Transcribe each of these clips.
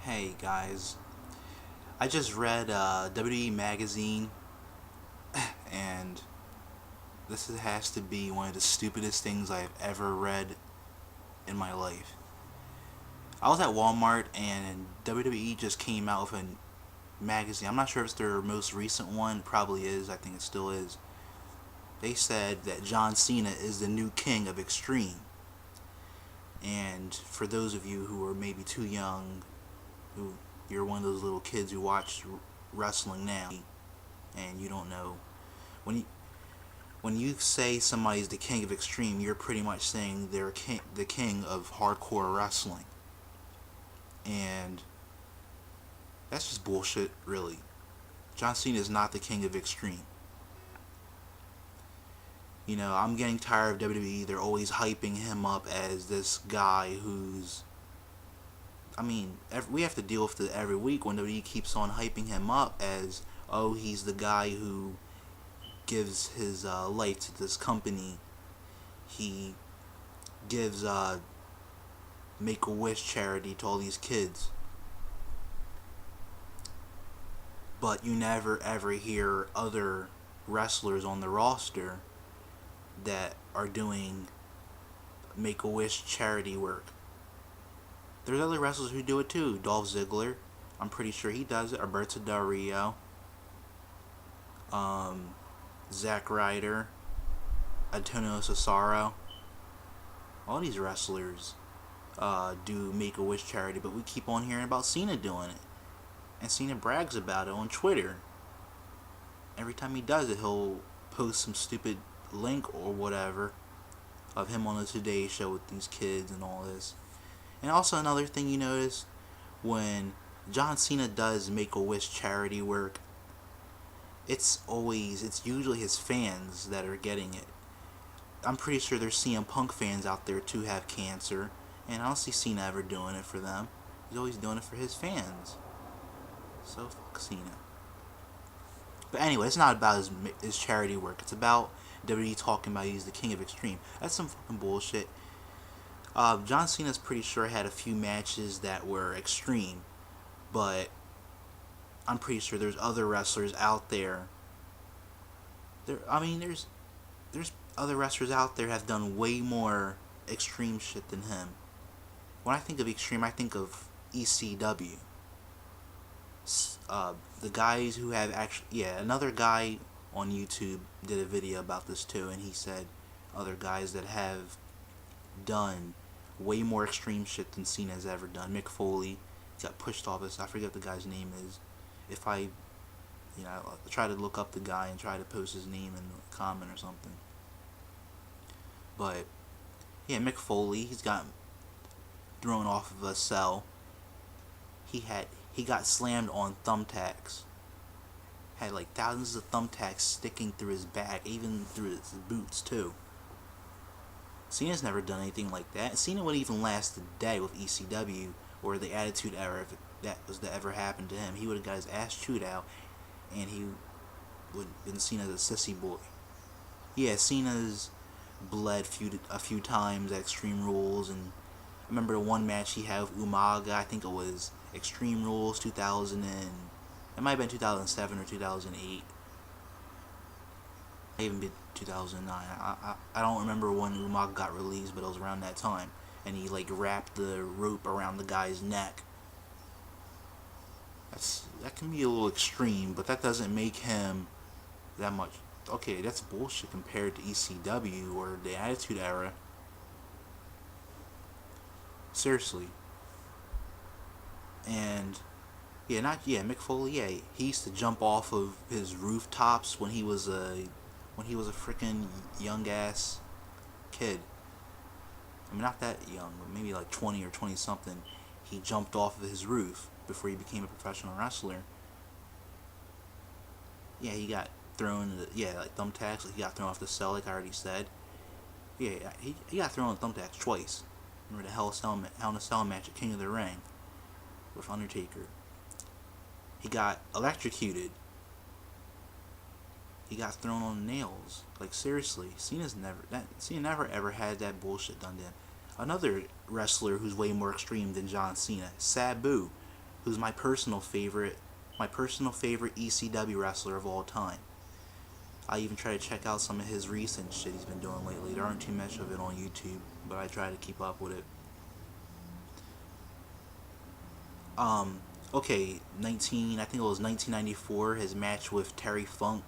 Hey guys, I just read WWE Magazine, and has to be one of the stupidest things I've ever read in my life. I was at Walmart and WWE just came out with a magazine. I'm not sure if it's their most recent one. It probably is. I think it still is. They said that John Cena is the new king of Extreme. And for those of you who are maybe too young, who you're one of those little kids who watch wrestling now, and you don't know when you say somebody's the king of Extreme, you're pretty much saying they're the king of hardcore wrestling, and that's just bullshit, really. John Cena is not the king of Extreme. I'm getting tired of WWE. They're always hyping him up as this guy who's we have to deal with it every week when WWE keeps on hyping him up as, oh, he's the guy who gives his life to this company. He gives Make-A-Wish charity to all these kids. But you never ever hear other wrestlers on the roster that are doing Make-A-Wish charity work. There's other wrestlers who do it too. Dolph Ziggler, I'm pretty sure he does it. Alberto Del Rio, Zack Ryder, Antonio Cesaro. All these wrestlers do Make-A-Wish charity, but we keep on hearing about Cena doing it. And Cena brags about it on Twitter. Every time he does it, he'll post some stupid link or whatever of him on the Today Show with these kids and all this. And also another thing you notice, when John Cena does Make-A-Wish charity work, it's usually his fans that are getting it. I'm pretty sure there's CM Punk fans out there too have cancer, and I don't see Cena ever doing it for them. He's always doing it for his fans. So fuck Cena. But anyway, it's not about his charity work. It's about WWE talking about he's the king of Extreme. That's some fucking bullshit. John Cena's pretty sure had a few matches that were extreme, but I'm pretty sure there's other wrestlers out there. There's other wrestlers out there have done way more extreme shit than him. When I think of extreme, I think of ECW. The guys who have another guy on YouTube did a video about this too, and he said other guys that have done way more extreme shit than Cena has ever done. Mick Foley got pushed off this. I forget what the guy's name is. If I'll try to look up the guy and try to post his name in the comment or something. But yeah, Mick Foley, he's got thrown off of a cell. He got slammed on thumbtacks. Had like thousands of thumbtacks sticking through his back, even through his boots too. Cena's never done anything like that. Cena wouldn't even last a day with ECW or the Attitude Era if that was to ever happen to him. He would have got his ass chewed out, and he would have been seen as a sissy boy. Yeah, Cena's bled a few times at Extreme Rules, and I remember the one match he had with Umaga. I think it was Extreme Rules 2000 and it might have been 2007 or 2008. Even been 2009. I don't remember when Umaga got released, but it was around that time. And he wrapped the rope around the guy's neck. That can be a little extreme, but that doesn't make him that much. Okay, that's bullshit compared to ECW or the Attitude Era. Seriously. And Mick Foley. Yeah, he used to jump off of his rooftops when he was a freaking young ass kid. Not that young, but maybe 20 or 20 something. He jumped off of his roof before he became a professional wrestler. Yeah, he got thrown. Thumbtacks. He got thrown off the cell, like I already said. Yeah, he got thrown on thumbtacks twice. Remember the Hell in a Cell match at King of the Ring with Undertaker. He got electrocuted. He got thrown on nails. Seriously, Cena never ever had that bullshit done to him. Another wrestler who's way more extreme than John Cena, Sabu, who's my personal favorite ECW wrestler of all time. I even try to check out some of his recent shit he's been doing lately. There aren't too much of it on YouTube, but I try to keep up with it. Okay, I think it was 1994, his match with Terry Funk,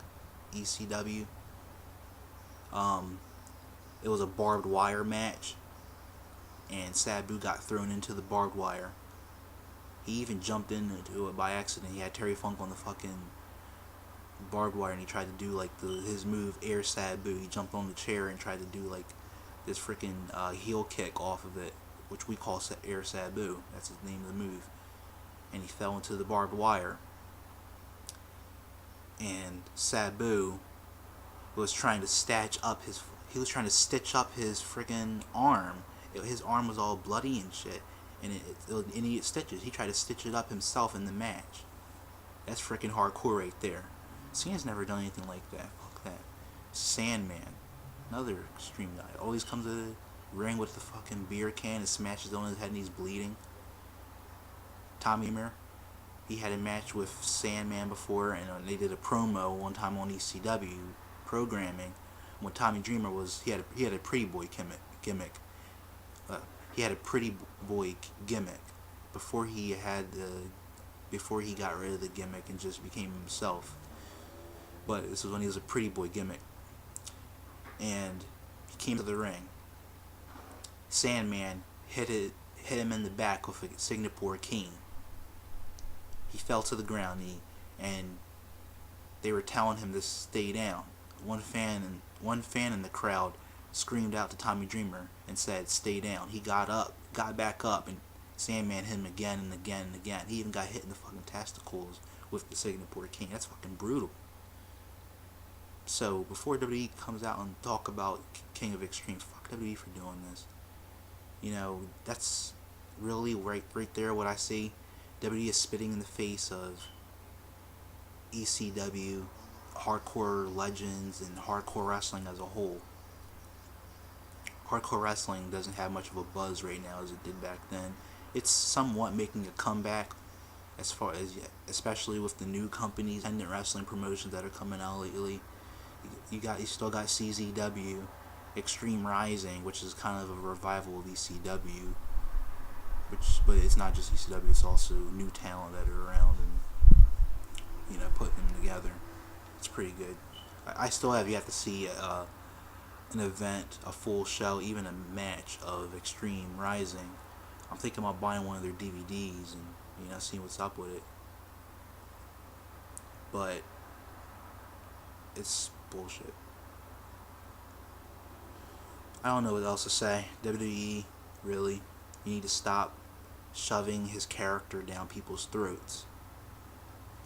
ECW. It was a barbed wire match, and Sabu got thrown into the barbed wire. He even jumped into it by accident. He had Terry Funk on the fucking barbed wire, and he tried to do like his move, Air Sabu. He jumped on the chair and tried to do like this freaking heel kick off of it, which we call Air Sabu. That's the name of the move. And he fell into the barbed wire. And Sabu was trying to stitch up his freaking arm. His arm was all bloody and shit, and it needed stitches. He tried to stitch it up himself in the match. That's freaking hardcore right there. Cena's never done anything like that. Fuck that. Sandman, another extreme guy, always comes to the ring with the fucking beer can and smashes it on his head and he's bleeding. Tommy Dreamer, he had a match with Sandman before, and they did a promo one time on ECW programming when Tommy Dreamer he had a pretty boy gimmick. He had a pretty boy gimmick before he got rid of the gimmick and just became himself. But this was when he was a pretty boy gimmick, and he came to the ring. Sandman hit him in the back with a Singapore cane. He fell to the ground, and they were telling him to stay down. One fan in the crowd screamed out to Tommy Dreamer and said, "Stay down." He got back up, and Sandman hit him again and again and again. He even got hit in the fucking testicles with the Singapore cane. That's fucking brutal. So before WWE comes out and talk about King of Extreme, fuck WWE for doing this. You know, that's really right there what I see. WWE is spitting in the face of ECW, hardcore legends, and hardcore wrestling as a whole. Hardcore wrestling doesn't have much of a buzz right now as it did back then. It's somewhat making a comeback, especially with the new companies, independent wrestling promotions that are coming out lately. You still got CZW, Extreme Rising, which is kind of a revival of ECW. But it's not just ECW; it's also new talent that are around and putting them together. It's pretty good. I still have yet to see an event, a full show, even a match of Extreme Rising. I'm thinking about buying one of their DVDs and seeing what's up with it. But it's bullshit. I don't know what else to say. WWE, really, you need to stop shoving his character down people's throats.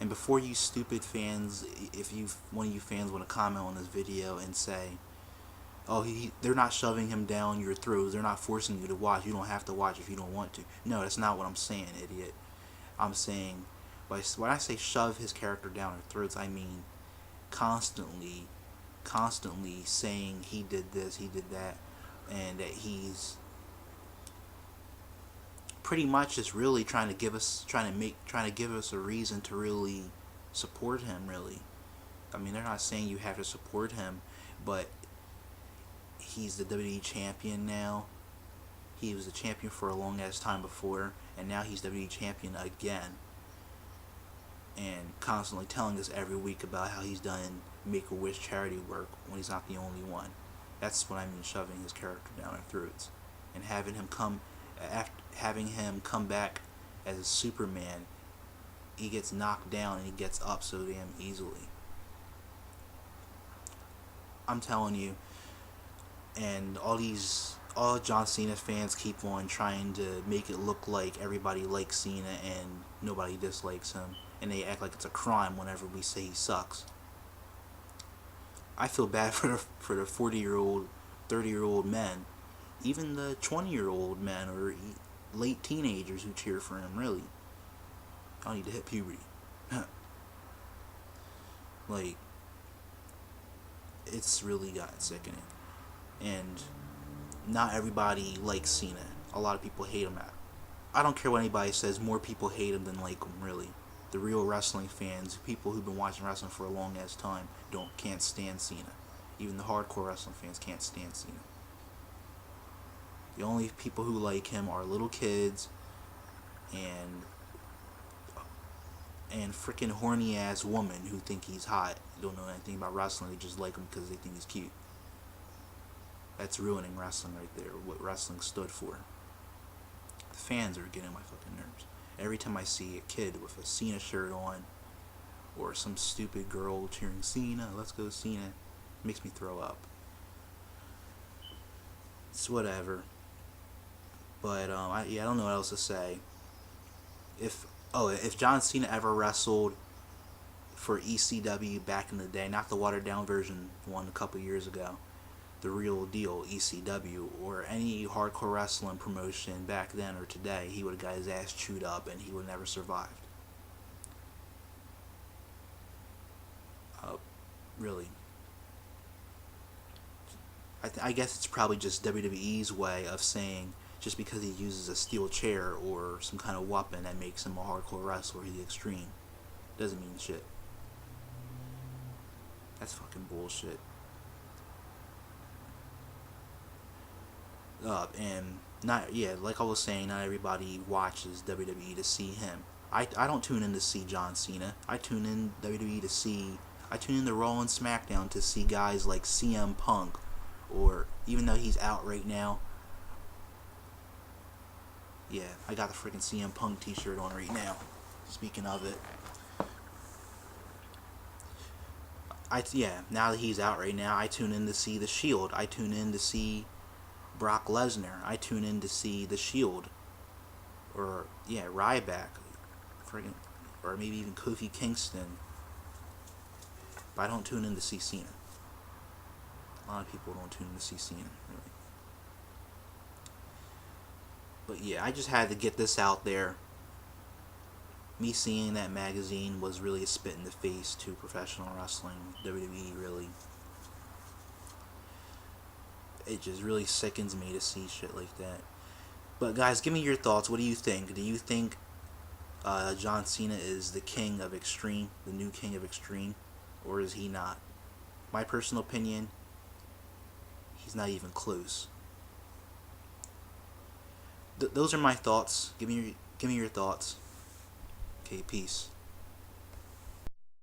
And before you stupid fans, if one of you fans want to comment on this video and say, "Oh, they're not shoving him down your throats. They're not forcing you to watch. You don't have to watch if you don't want to." No, that's not what I'm saying, idiot. I'm saying, when I say shove his character down our throats, I mean constantly saying he did this, he did that, and that he's pretty much just really trying to give us a reason to really support him. Really, I mean, they're not saying you have to support him, but he's the WWE champion now. He was the champion for a long ass time before, and now he's WWE champion again. And constantly telling us every week about how he's done Make-A-Wish charity work when he's not the only one. That's what I mean, shoving his character down our throats, and having him come back as a Superman. He gets knocked down and he gets up so damn easily. I'm telling you, and all John Cena fans keep on trying to make it look like everybody likes Cena and nobody dislikes him, and they act like it's a crime whenever we say he sucks. I feel bad for the 40-year-old, 30-year-old men, even the 20-year-old men or late teenagers who cheer for him. Really, I need to hit puberty. Like, it's really gotten sickening. And not everybody likes Cena. A lot of people hate him I don't care what anybody says. More people hate him than like him. Really, the real wrestling fans, people who've been watching wrestling for a long ass time, can't stand Cena. Even the hardcore wrestling fans can't stand Cena. The only people who like him are little kids and freaking horny ass women who think he's hot. Don't know anything about wrestling. They just like him because they think he's cute. That's ruining wrestling right there. What wrestling stood for. The fans are getting on my fucking nerves. Every time I see a kid with a Cena shirt on, or some stupid girl cheering Cena, let's go Cena, it makes me throw up. It's whatever. But I don't know what else to say. If John Cena ever wrestled for ECW back in the day, not the watered down version one a couple years ago, the real deal ECW, or any hardcore wrestling promotion back then or today, he would have got his ass chewed up and he would have never survived. Really. I guess it's probably just WWE's way of saying just because he uses a steel chair or some kind of weapon that makes him a hardcore wrestler, he's extreme. Doesn't mean shit. That's fucking bullshit. And like I was saying, not everybody watches WWE to see him. I don't tune in to see John Cena. I tune in to Raw and SmackDown to see guys like CM Punk, or even though he's out right now. Yeah, I got the freaking CM Punk t-shirt on right now. Speaking of it. Now that he's out right now, I tune in to see The Shield. I tune in to see Brock Lesnar. I tune in to see The Shield. Or, Ryback. Friggin', or maybe even Kofi Kingston. But I don't tune in to see Cena. A lot of people don't tune in to see Cena, really. But I just had to get this out there. Me seeing that magazine was really a spit in the face to professional wrestling, WWE, really. It just really sickens me to see shit like that. But guys, give me your thoughts. What do you think? Do you think John Cena is the king of Extreme, the new king of Extreme, or is he not? My personal opinion, he's not even close. Those are my thoughts. Give me your thoughts. Okay, peace.